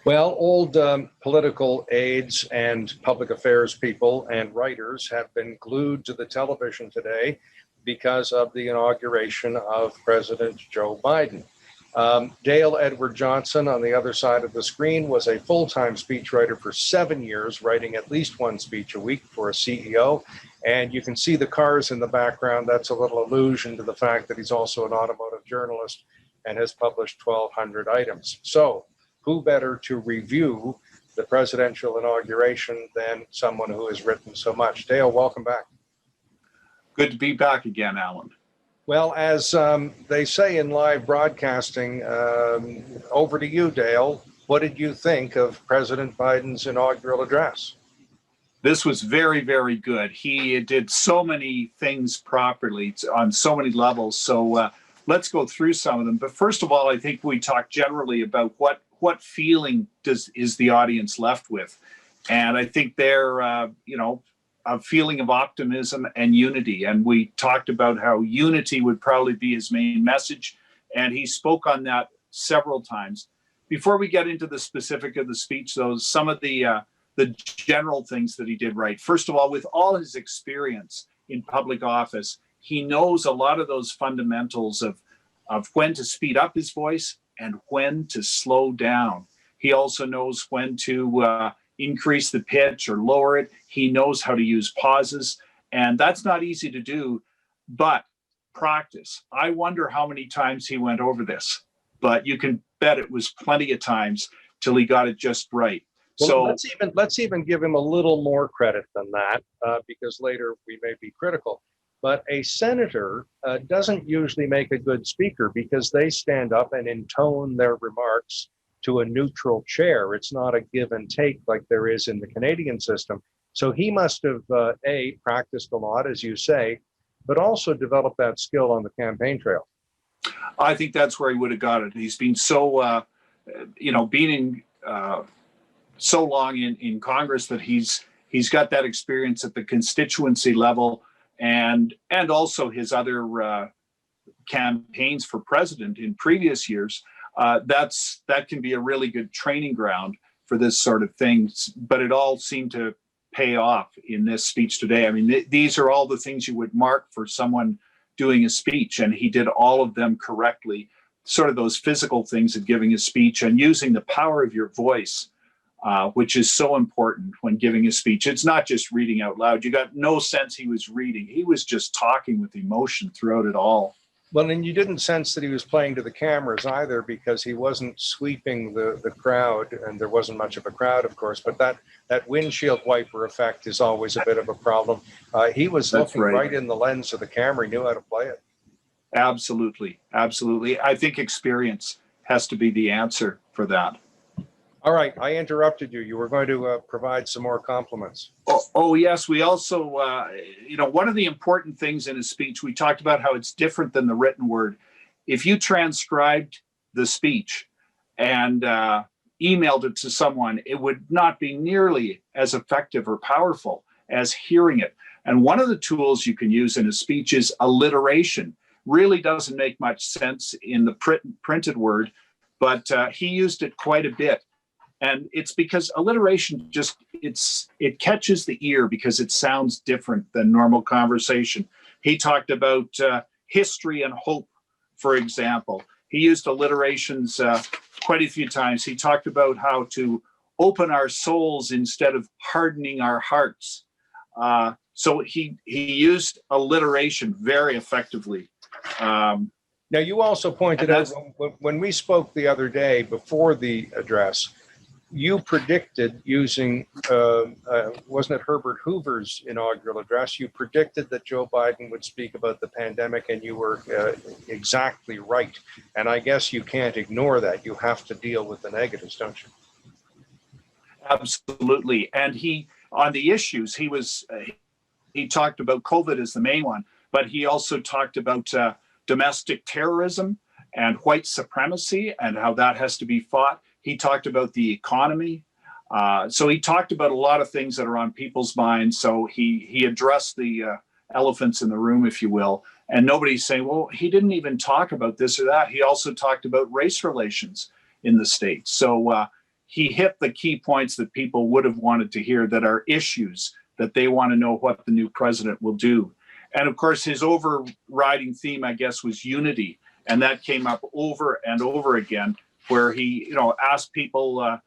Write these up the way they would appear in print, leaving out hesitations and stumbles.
Well, old political aides and public affairs people and writers have been glued to the television today because of the inauguration of President Joe Biden. Dale Edward Johnson, on the other side of the screen, was a full-time speechwriter for 7 years, writing at least one speech a week for a CEO. And you can see the cars in the background. That's a little allusion to the fact that he's also an automotive journalist and has published 1,200 items. So, who better to review the presidential inauguration than someone who has written so much? Dale, welcome back. Good to be back again, Alan. Well, as they say in live broadcasting, over to you, Dale. What did you think of President Biden's inaugural address? This was very, very good. He did so many things properly on so many levels. So let's go through some of them. But first of all, I think we talk generally about what feeling is the audience left with. And I think they're, a feeling of optimism and unity. And we talked about how unity would probably be his main message. And he spoke on that several times. Before we get into the specific of the speech, though, some of the general things that he did right. First of all, with all his experience in public office, he knows a lot of those fundamentals of when to speed up his voice and when to slow down. He also knows when to increase the pitch or lower it. He knows how to use pauses, and that's not easy to do, but practice. I wonder how many times he went over this, but you can bet it was plenty of times till he got it just right. Well, so let's even give him a little more credit than that, because later we may be critical. But a senator doesn't usually make a good speaker because they stand up and intone their remarks to a neutral chair. It's not a give and take like there is in the Canadian system. So he must have, practiced a lot, as you say, but also developed that skill on the campaign trail. I think that's where he would have got it. He's been so, being so long in Congress that he's got that experience at the constituency level and also his other campaigns for president in previous years. That can be a really good training ground for this sort of thing, but it all seemed to pay off in this speech today. I mean, these are all the things you would mark for someone doing a speech, and he did all of them correctly, sort of those physical things of giving a speech and using the power of your voice, which is so important when giving a speech. It's not just reading out loud. You got no sense he was reading. He was just talking with emotion throughout it all. Well, and you didn't sense that he was playing to the cameras either, because he wasn't sweeping the crowd, and there wasn't much of a crowd, of course, but that windshield wiper effect is always a bit of a problem. He was looking right in the lens of the camera. He knew how to play it. Absolutely. Absolutely. I think experience has to be the answer for that. All right, I interrupted you. You were going to provide some more compliments. Oh, yes. We also, one of the important things in his speech, we talked about how it's different than the written word. If you transcribed the speech and emailed it to someone, it would not be nearly as effective or powerful as hearing it. And one of the tools you can use in a speech is alliteration. Really doesn't make much sense in the printed word, but he used it quite a bit. And it's because alliteration it catches the ear because it sounds different than normal conversation. He talked about history and hope, for example. He used alliterations quite a few times. He talked about how to open our souls instead of hardening our hearts. So he used alliteration very effectively. Now, you also pointed out when we spoke the other day before the address, you predicted using, wasn't it Herbert Hoover's inaugural address? You predicted that Joe Biden would speak about the pandemic, and you were exactly right. And I guess you can't ignore that. You have to deal with the negatives, don't you? Absolutely. And on the issues, he talked about COVID as the main one, but he also talked about domestic terrorism and white supremacy and how that has to be fought. He talked about the economy. So he talked about a lot of things that are on people's minds. So he addressed the elephants in the room, if you will. And nobody's saying, well, he didn't even talk about this or that. He also talked about race relations in the States. So he hit the key points that people would have wanted to hear, that are issues that they want to know what the new president will do. And of course, his overriding theme, I guess, was unity. And that came up over and over again, where he, asked people,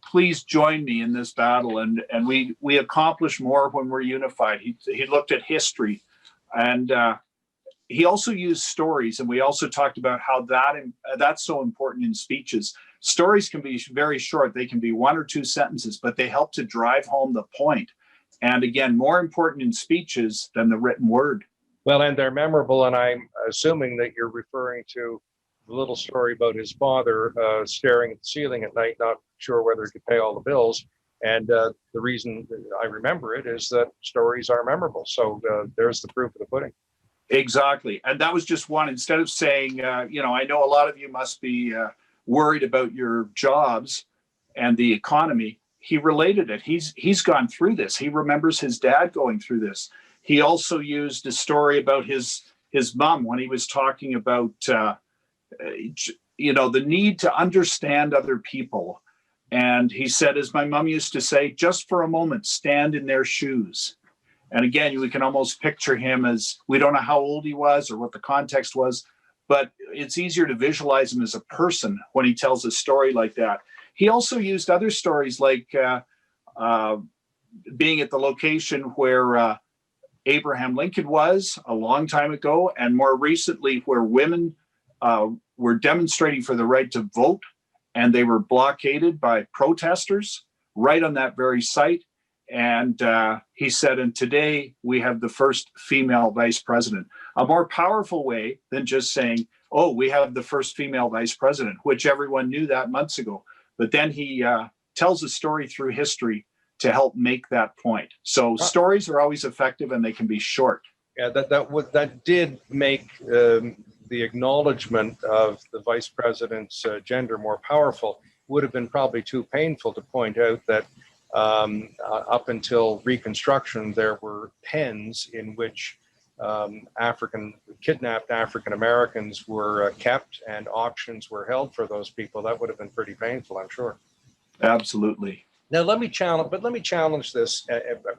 please join me in this battle. And we accomplish more when we're unified. He looked at history, and he also used stories. And we also talked about how that's so important in speeches. Stories can be very short. They can be 1 or 2 sentences, but they help to drive home the point. And again, more important in speeches than the written word. Well, and they're memorable, and I'm assuming that you're referring to the little story about his father staring at the ceiling at night, not sure whether he could pay all the bills. And the reason I remember it is that stories are memorable. So there's the proof of the pudding. Exactly. And that was just one. Instead of saying, I know a lot of you must be worried about your jobs and the economy, he related it. He's gone through this. He remembers his dad going through this. He also used a story about his mom when he was talking about the need to understand other people. And he said, as my mom used to say, just for a moment, stand in their shoes. And again, we can almost picture him as, we don't know how old he was or what the context was, but it's easier to visualize him as a person when he tells a story like that. He also used other stories like being at the location where Abraham Lincoln was a long time ago, and more recently where women were demonstrating for the right to vote, and they were blockaded by protesters right on that very site. And he said, and today we have the first female vice president. A more powerful way than just saying, oh, we have the first female vice president, which everyone knew that months ago. But then he tells a story through history to help make that point. So stories are always effective, and they can be short. Yeah, that did make the acknowledgement of the vice president's gender more powerful. Would have been probably too painful to point out that up until Reconstruction, there were pens in which kidnapped African Americans were kept, and auctions were held for those people. That would have been pretty painful, I'm sure. Absolutely. Now let me challenge this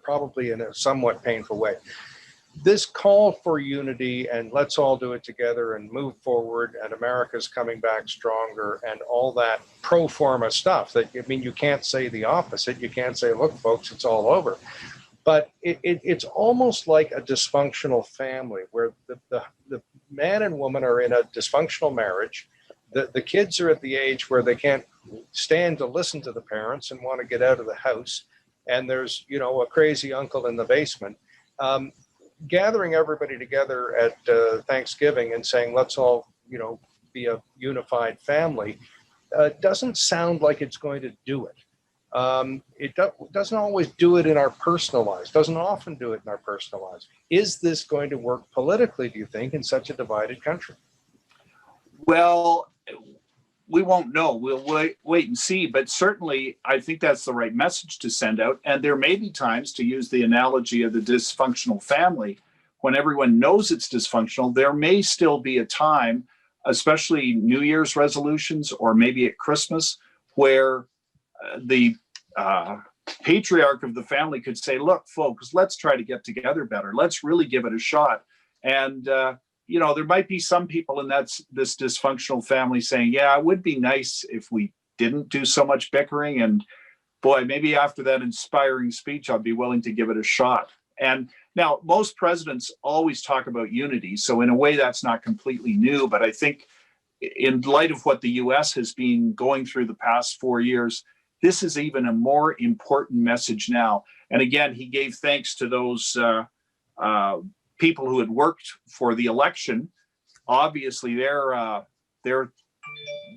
probably in a somewhat painful way. This call for unity and let's all do it together and move forward, and America's coming back stronger, and all that pro forma stuff that, you can't say the opposite. You can't say, look, folks, it's all over. But it's almost like a dysfunctional family where the man and woman are in a dysfunctional marriage. The kids are at the age where they can't stand to listen to the parents and want to get out of the house. And there's, a crazy uncle in the basement. Gathering everybody together at Thanksgiving and saying, let's all, be a unified family, doesn't sound like it's going to do it. It doesn't always do it in our personal lives, doesn't often do it in our personal lives. Is this going to work politically, do you think, in such a divided country? Well, we won't know. We'll wait and see. But certainly, I think that's the right message to send out. And there may be times, to use the analogy of the dysfunctional family, when everyone knows it's dysfunctional, there may still be a time, especially New Year's resolutions or maybe at Christmas, where the patriarch of the family could say, look, folks, let's try to get together better. Let's really give it a shot. And, there might be some people in this dysfunctional family saying, yeah, it would be nice if we didn't do so much bickering. And boy, maybe after that inspiring speech, I'll be willing to give it a shot. And now most presidents always talk about unity. So in a way, that's not completely new. But I think in light of what the US has been going through the past 4 years, this is even a more important message now. And again, he gave thanks to those people who had worked for the election. Obviously,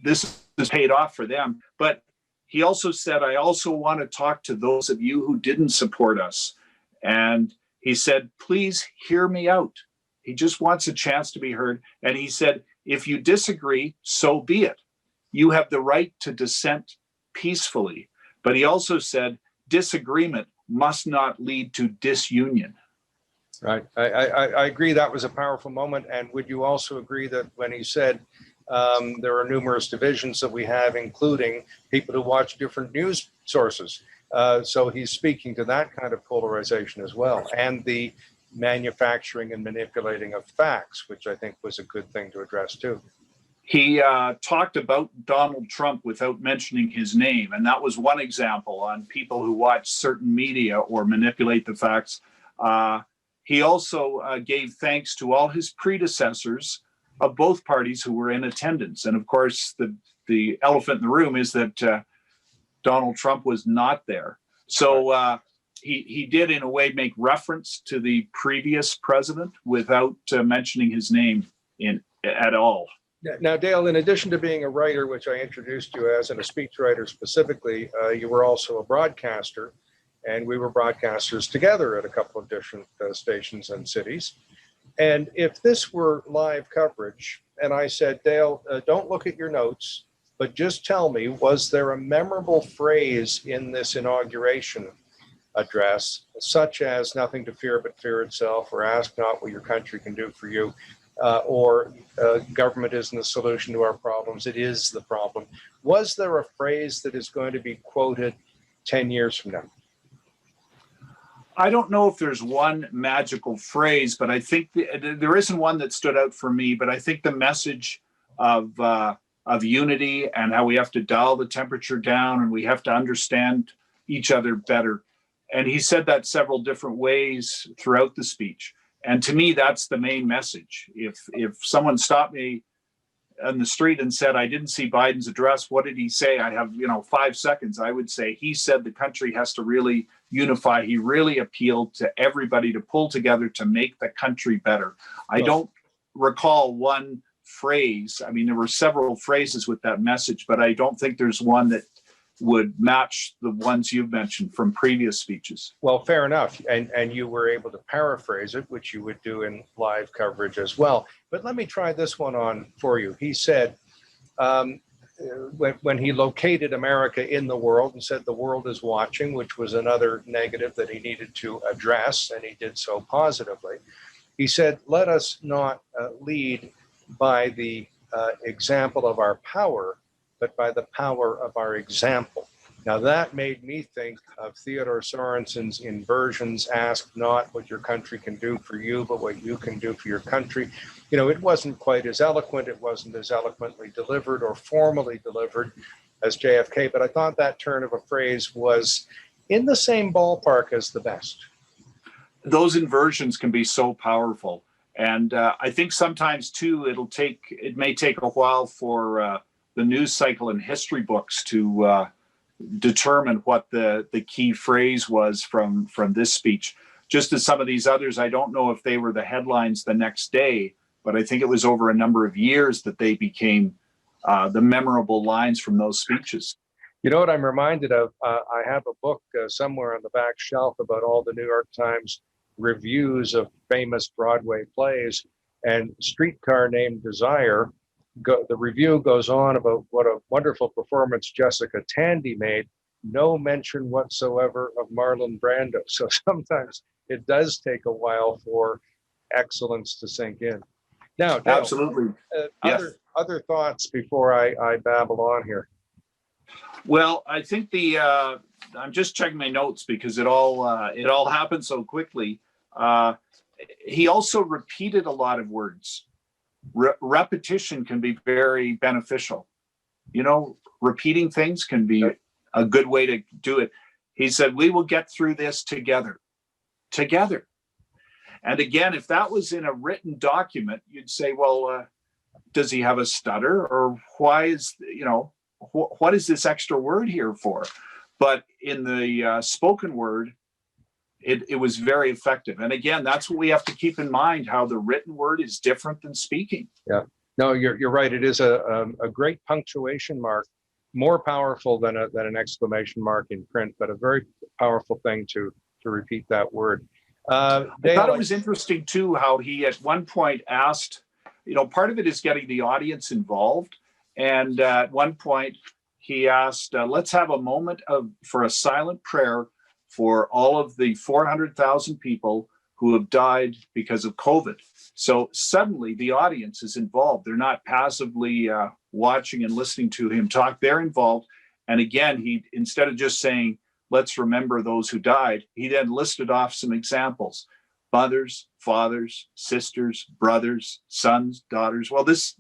this is paid off for them. But he also said, I also want to talk to those of you who didn't support us. And he said, please hear me out. He just wants a chance to be heard. And he said, if you disagree, so be it. You have the right to dissent peacefully. But he also said, disagreement must not lead to disunion. Right. I agree that was a powerful moment. And would you also agree that when he said, There are numerous divisions that we have, including people who watch different news sources. So he's speaking to that kind of polarization as well, and the manufacturing and manipulating of facts, which I think was a good thing to address too. He talked about Donald Trump without mentioning his name. And that was one example on people who watch certain media or manipulate the facts. He also gave thanks to all his predecessors of both parties who were in attendance. And of course, the elephant in the room is that Donald Trump was not there. So he did, in a way, make reference to the previous president without mentioning his name at all. Now, Dale, in addition to being a writer, which I introduced you as, and a speechwriter specifically, you were also a broadcaster, and we were broadcasters together at a couple of different stations and cities. And if this were live coverage, and I said, Dale, don't look at your notes, but just tell me, was there a memorable phrase in this inauguration address, such as nothing to fear but fear itself, or ask not what your country can do for you? Or government isn't the solution to our problems, it is the problem. Was there a phrase that is going to be quoted 10 years from now? I don't know if there's one magical phrase, but I think there isn't one that stood out for me, but I think the message of unity and how we have to dial the temperature down and we have to understand each other better. And he said that several different ways throughout the speech. And to me, that's the main message. If someone stopped me on the street and said, I didn't see Biden's address, what did he say? I have, 5 seconds. I would say he said the country has to really unify. He really appealed to everybody to pull together to make the country better. I don't recall one phrase. I mean, there were several phrases with that message, but I don't think there's one that would match the ones you've mentioned from previous speeches. Well, fair enough. And you were able to paraphrase it, which you would do in live coverage as well. But let me try this one on for you. He said, when he located America in the world and said the world is watching, which was another negative that he needed to address, and he did so positively. He said, let us not lead by the example of our power, but by the power of our example. Now that made me think of Theodore Sorensen's inversions, ask not what your country can do for you, but what you can do for your country. It wasn't quite as eloquent, it wasn't as eloquently delivered or formally delivered as JFK, but I thought that turn of a phrase was in the same ballpark as the best. Those inversions can be so powerful. And I think sometimes too, it may take a while for the news cycle and history books to determine what the key phrase was from this speech. Just as some of these others, I don't know if they were the headlines the next day, but I think it was over a number of years that they became the memorable lines from those speeches. You know what I'm reminded of? I have a book somewhere on the back shelf about all the New York Times reviews of famous Broadway plays, and Streetcar Named Desire. The review goes on about what a wonderful performance Jessica Tandy made. No mention whatsoever of Marlon Brando. So sometimes it does take a while for excellence to sink in. Now, Dale, absolutely. Yes. Other thoughts before I babble on here. Well, I think I'm just checking my notes because it all happened so quickly. He also repeated a lot of words. Repetition can be very beneficial. Repeating things can be a good way to do it. He said, we will get through this together. And again, if that was in a written document, you'd say, well, does he have a stutter, or why is, what is this extra word here for? But in the spoken word, it was very effective. And again, that's what we have to keep in mind, how the written word is different than speaking. Yeah, no, you're right. It is a great punctuation mark, more powerful than an exclamation mark in print, but a very powerful thing to repeat that word. I thought it was interesting too, how he at one point asked, part of it is getting the audience involved. And at one point he asked, let's have a moment for a silent prayer for all of the 400,000 people who have died because of COVID. So suddenly the audience is involved. They're not passively watching and listening to him talk. They're involved. And again, he, instead of just saying, let's remember those who died, he then listed off some examples: mothers, fathers, sisters, brothers, sons, daughters. Well, this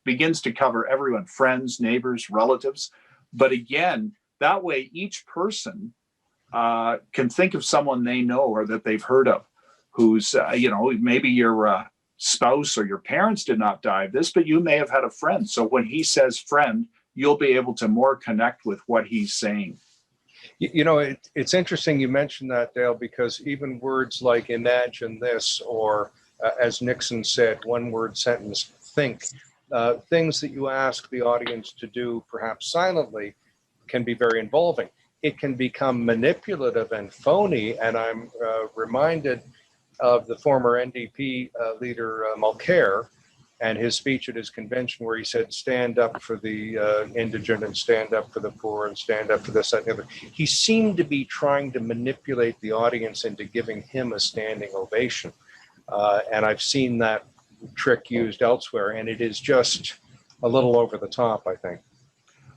begins to cover everyone: friends, neighbors, relatives. But again, that way each person can think of someone they know or that they've heard of, who's, maybe your spouse or your parents did not die of this, but you may have had a friend. So when he says friend, you'll be able to more connect with what he's saying. It's interesting you mentioned that, Dale, because even words like imagine this, or as Nixon said, one word sentence, think, things that you ask the audience to do perhaps silently can be very involving. It can become manipulative and phony. And I'm reminded of the former NDP leader Mulcair and his speech at his convention, where he said, stand up for the indigent and stand up for the poor and stand up for this, that, and the other. He seemed to be trying to manipulate the audience into giving him a standing ovation. And I've seen that trick used elsewhere, and it is just a little over the top, I think.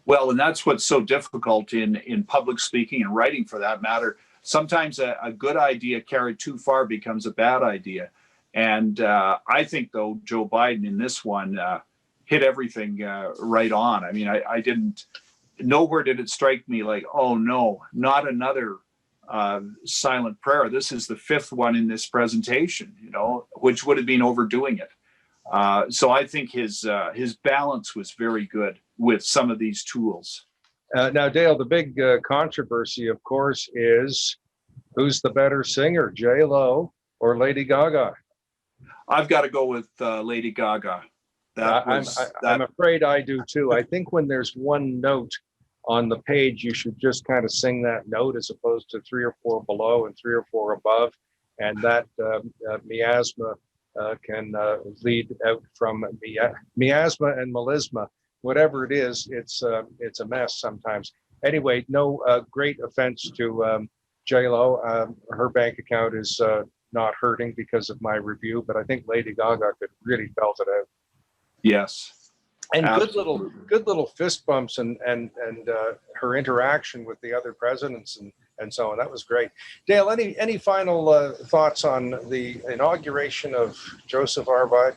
Well, and that's what's so difficult in public speaking and writing, for that matter. Sometimes a good idea carried too far becomes a bad idea. And I think, though, Joe Biden in this one hit everything right on. I mean, I didn't, nowhere did it strike me like, oh, no, not another silent prayer. This is the fifth one in this presentation, which would have been overdoing it. So I think his balance was very good with some of these tools. Now, Dale, the big controversy, of course, is who's the better singer, J-Lo or Lady Gaga? I've got to go with Lady Gaga. I'm afraid I do too. I think when there's one note on the page, you should just kind of sing that note as opposed to 3 or 4 below and 3 or 4 above. And that miasma can lead out from miasma and melisma. Whatever it is, it's a mess sometimes. Anyway, no great offense to J-Lo. Her bank account is not hurting because of my review, but I think Lady Gaga could really belt it out. Yes. And good little fist bumps and her interaction with the other presidents and so on. That was great. Dale, any final thoughts on the inauguration of Joseph R. Biden?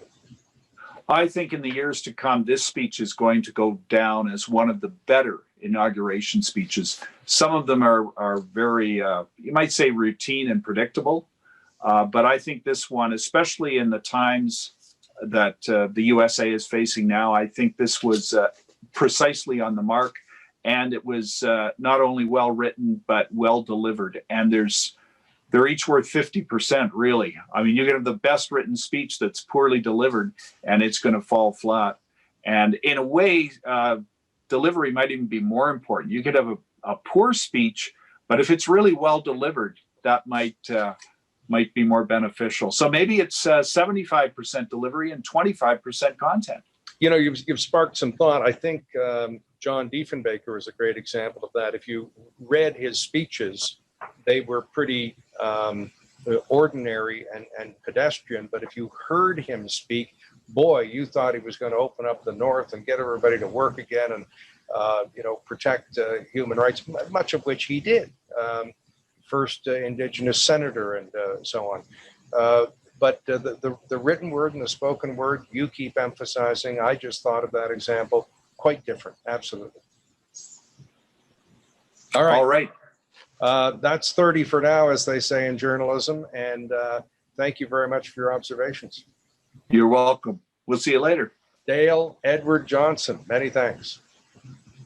I think in the years to come, this speech is going to go down as one of the better inauguration speeches. Some of them are very, you might say, routine and predictable. But I think this one, especially in the times that the USA is facing now, I think this was precisely on the mark. And it was not only well written, but well delivered. And they're each worth 50%, really. I mean, you can have the best written speech that's poorly delivered, and it's going to fall flat. And in a way, delivery might even be more important. You could have a poor speech, but if it's really well delivered, that might be more beneficial. So maybe it's 75% delivery and 25% content. You've sparked some thought. I think John Diefenbaker is a great example of that. If you read his speeches, they were pretty ordinary and pedestrian. But if you heard him speak, boy, you thought he was going to open up the North and get everybody to work again and protect human rights, much of which he did. First Indigenous senator and so on. But the written word and the spoken word, you keep emphasizing. I just thought of that example. Quite different. Absolutely. All right. That's 30 for now, as they say in journalism. And thank you very much for your observations. You're welcome. We'll see you later. Dale Edward Johnson, many thanks.